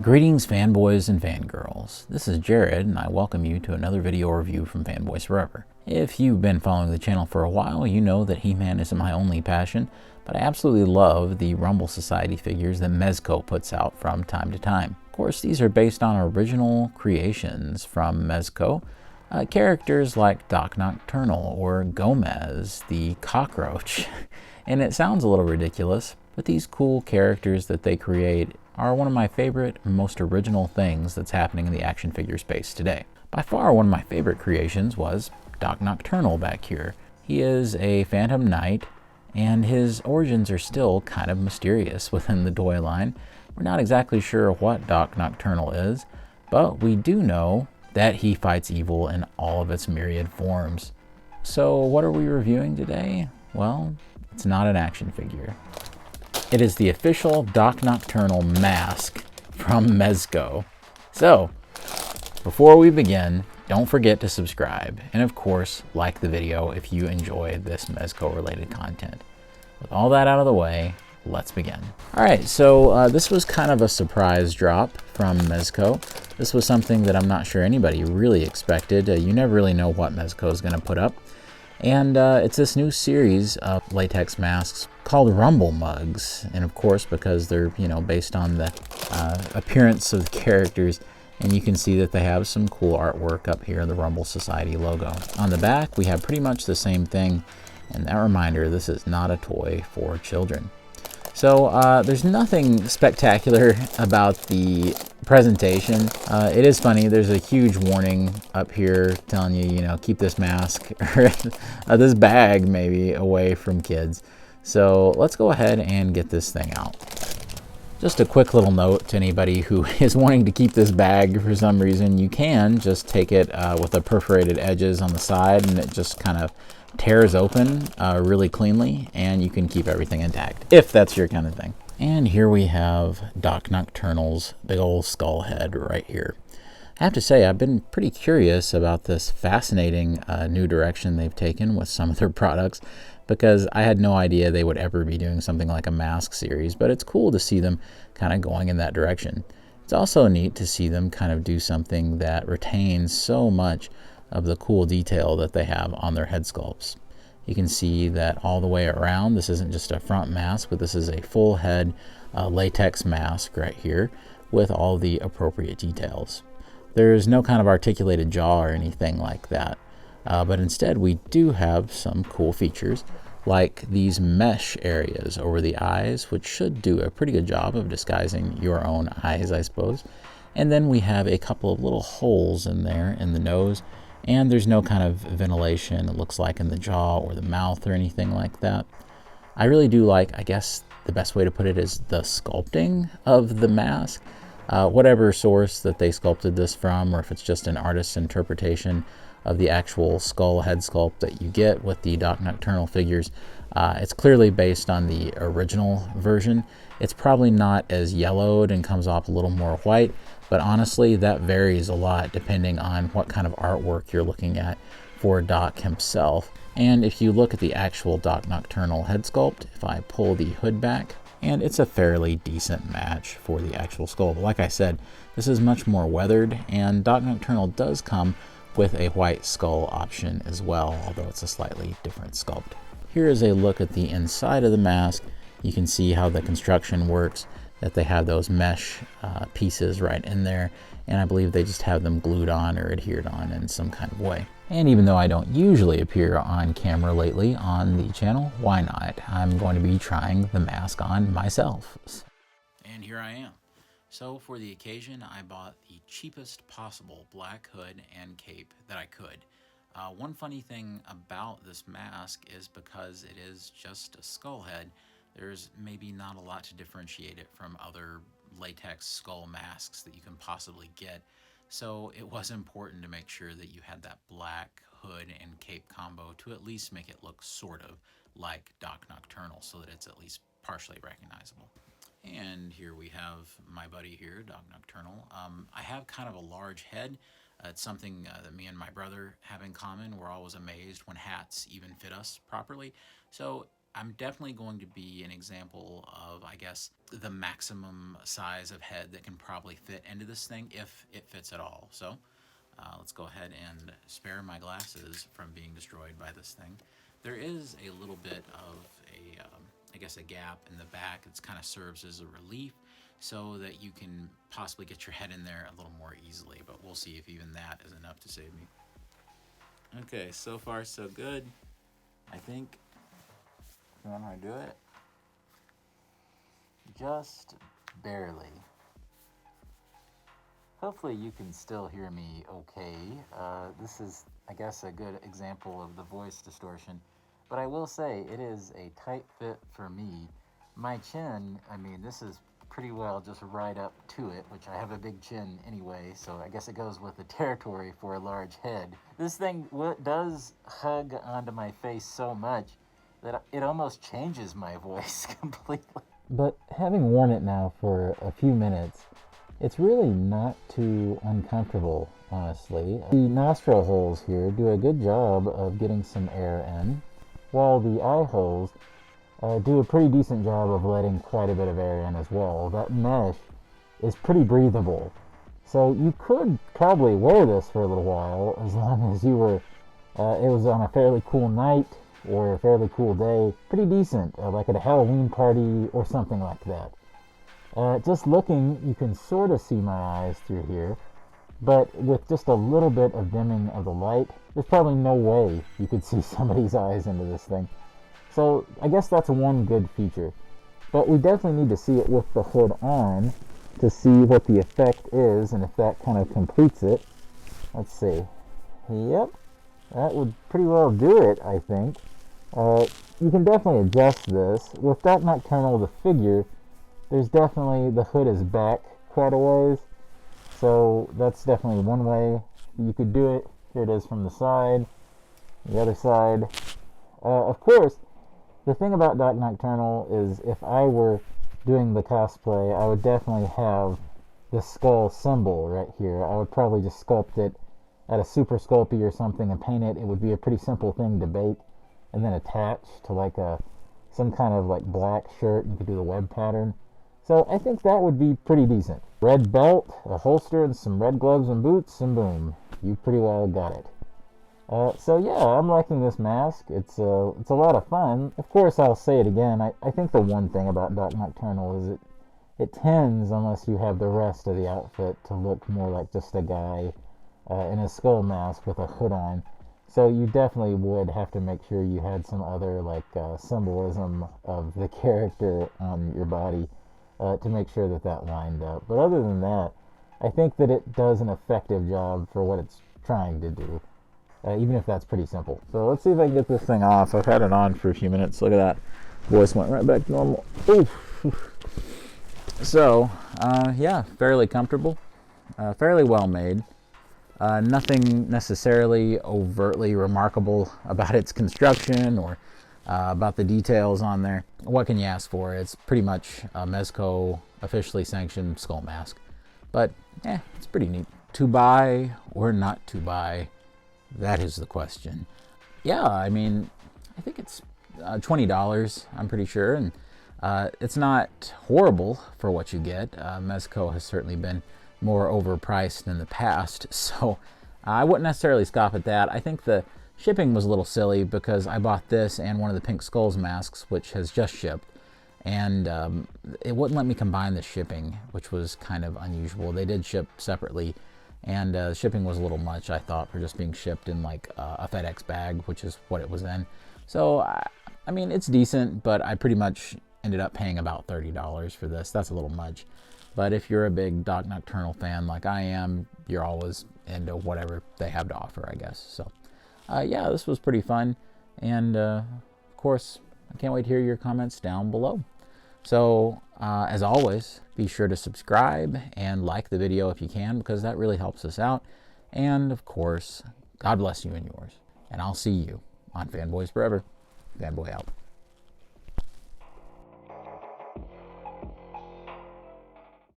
Greetings fanboys and fangirls. This is Jared and I welcome you to another video review from Fanboys Forever. If you've been following the channel for a while, you know that He-Man isn't my only passion, but I absolutely love the Rumble Society figures that Mezco puts out from time to time. Of course, these are based on original creations from Mezco, characters like Doc Nocturnal or Gomez, the cockroach. And it sounds a little ridiculous, but these cool characters that they create are one of my favorite and most original things that's happening in the action figure space today. By far, one of my favorite creations was Doc Nocturnal back here. He is a Phantom Knight, and his origins are still kind of mysterious within the toy line. We're not exactly sure what Doc Nocturnal is, but we do know that he fights evil in all of its myriad forms. So what are we reviewing today? Well, it's not an action figure. It is the official Doc Nocturnal mask from Mezco. So, before we begin, don't forget to subscribe, and of course, like the video if you enjoy this Mezco related content. With all that out of the way, let's begin. Alright, so this was kind of a surprise drop from Mezco. This was something that I'm not sure anybody really expected. You never really know what Mezco is going to put up. And it's this new series of latex masks called Rumble-Mugz. And of course, because they're, based on the appearance of the characters, and you can see that they have some cool artwork up here, the Rumble Society logo. On the back, we have pretty much the same thing. And that reminder, this is not a toy for children. So there's nothing spectacular about the presentation. It is funny, there's a huge warning up here telling you, keep this mask or this bag maybe away from kids. So let's go ahead and get this thing out. Just a quick little note to anybody who is wanting to keep this bag for some reason, you can just take it with the perforated edges on the side and it just kind of tears open really cleanly, and you can keep everything intact if that's your kind of thing. And here we have Doc Nocturnal's big old skull head right here. I have to say, I've been pretty curious about this fascinating new direction they've taken with some of their products, because I had no idea they would ever be doing something like a mask series, but it's cool to see them kind of going in that direction. It's also neat to see them kind of do something that retains so much of the cool detail that they have on their head sculpts. You can see that all the way around, this isn't just a front mask, but this is a full head latex mask right here with all the appropriate details. There's no kind of articulated jaw or anything like that, but instead we do have some cool features like these mesh areas over the eyes, which should do a pretty good job of disguising your own eyes, I suppose. And then we have a couple of little holes in there in the nose, and there's no kind of ventilation, it looks like, in the jaw or the mouth or anything like that. I really do like, I guess the best way to put it is the sculpting of the mask. Whatever source that they sculpted this from, or if it's just an artist's interpretation of the actual skull head sculpt that you get with the Doc Nocturnal figures, it's clearly based on the original version. It's probably not as yellowed and comes off a little more white, but honestly that varies a lot depending on what kind of artwork you're looking at for Doc himself. And if you look at the actual Doc Nocturnal head sculpt, if I pull the hood back, and it's a fairly decent match for the actual skull. But like I said, this is much more weathered, and Doc Nocturnal does come with a white skull option as well, although it's a slightly different sculpt. Here is a look at the inside of the mask. You can see how the construction works, that they have those mesh pieces right in there, and I believe they just have them glued on or adhered on in some kind of way. And even though I don't usually appear on camera lately on the channel, why not? I'm going to be trying the mask on myself. And here I am. So for the occasion, I bought the cheapest possible black hood and cape that I could. One funny thing about this mask is because it is just a skull head, there's maybe not a lot to differentiate it from other latex skull masks that you can possibly get. So it was important to make sure that you had that black hood and cape combo to at least make it look sort of like Doc Nocturnal, so that it's at least partially recognizable. And here we have my buddy here, Doc Nocturnal. I have kind of a large head. It's something that me and my brother have in common. We're always amazed when hats even fit us properly. So I'm definitely going to be an example of, I guess, the maximum size of head that can probably fit into this thing, if it fits at all. So let's go ahead and spare my glasses from being destroyed by this thing. There is a little bit of a, I guess, a gap in the back. It kind of serves as a relief so that you can possibly get your head in there a little more easily, but we'll see if even that is enough to save me. Okay, so far so good. I think when I do it, just barely. Hopefully you can still hear me okay. This is, I guess, a good example of the voice distortion, but I will say it is a tight fit for me. My chin, I mean, this is pretty well just right up to it, which I have a big chin anyway, so I guess it goes with the territory for a large head. This thing does hug onto my face so much that it almost changes my voice completely. But having worn it now for a few minutes, it's really not too uncomfortable, honestly. The nostril holes here do a good job of getting some air in, while the eye holes do a pretty decent job of letting quite a bit of air in as well. That mesh is pretty breathable. So you could probably wear this for a little while, as long as you were, it was on a fairly cool night or a fairly cool day. Pretty decent, like at a Halloween party or something like that. Just looking, you can sort of see my eyes through here, but with just a little bit of dimming of the light, there's probably no way you could see somebody's eyes into this thing. So I guess that's one good feature. But we definitely need to see it with the hood on to see what the effect is and if that kind of completes it. Let's see. Yep, that would pretty well do it, I think. You can definitely adjust this. With that Nocturnal, the figure, there's definitely, the hood is back quite a ways, so that's definitely one way you could do it. Here it is from the side, the other side. Of course, the thing about Doc Nocturnal is if I were doing the cosplay, I would definitely have the skull symbol right here. I would probably just sculpt it at a Super Sculpey or something and paint it. It would be a pretty simple thing to bake and then attach to like some kind of like black shirt. You could do the web pattern. So I think that would be pretty decent. Red belt, a holster, and some red gloves and boots, and boom, you pretty well got it. So yeah, I'm liking this mask. It's a lot of fun. Of course, I'll say it again. I think the one thing about Doc Nocturnal is it tends, unless you have the rest of the outfit, to look more like just a guy in a skull mask with a hood on. So you definitely would have to make sure you had some other like symbolism of the character on your body to make sure that lined up. But other than that, I think that it does an effective job for what it's trying to do, even if that's pretty simple. So let's see if I can get this thing off. I've had it on for a few minutes. Look at that. Voice went right back to normal. Oof. So, yeah, fairly comfortable, fairly well made. Nothing necessarily overtly remarkable about its construction or about the details on there. What can you ask for? It's pretty much a Mezco officially sanctioned skull mask. But, it's pretty neat. To buy or not to buy, that is the question. Yeah, I mean, I think it's $20, I'm pretty sure, and it's not horrible for what you get. Mezco has certainly been more overpriced in the past, so I wouldn't necessarily scoff at that. I think the shipping was a little silly because I bought this and one of the Pink Skulls masks, which has just shipped, and it wouldn't let me combine the shipping, which was kind of unusual. They did ship separately, and shipping was a little much, I thought, for just being shipped in like a FedEx bag, which is what it was in. So, I mean, it's decent, but I pretty much ended up paying about $30 for this. That's a little much. But if you're a big Doc Nocturnal fan like I am, you're always into whatever they have to offer, I guess. So, yeah, this was pretty fun. And, of course, I can't wait to hear your comments down below. So, as always, be sure to subscribe and like the video if you can, because that really helps us out. And, of course, God bless you and yours. And I'll see you on Fanboys Forever. Fanboy out.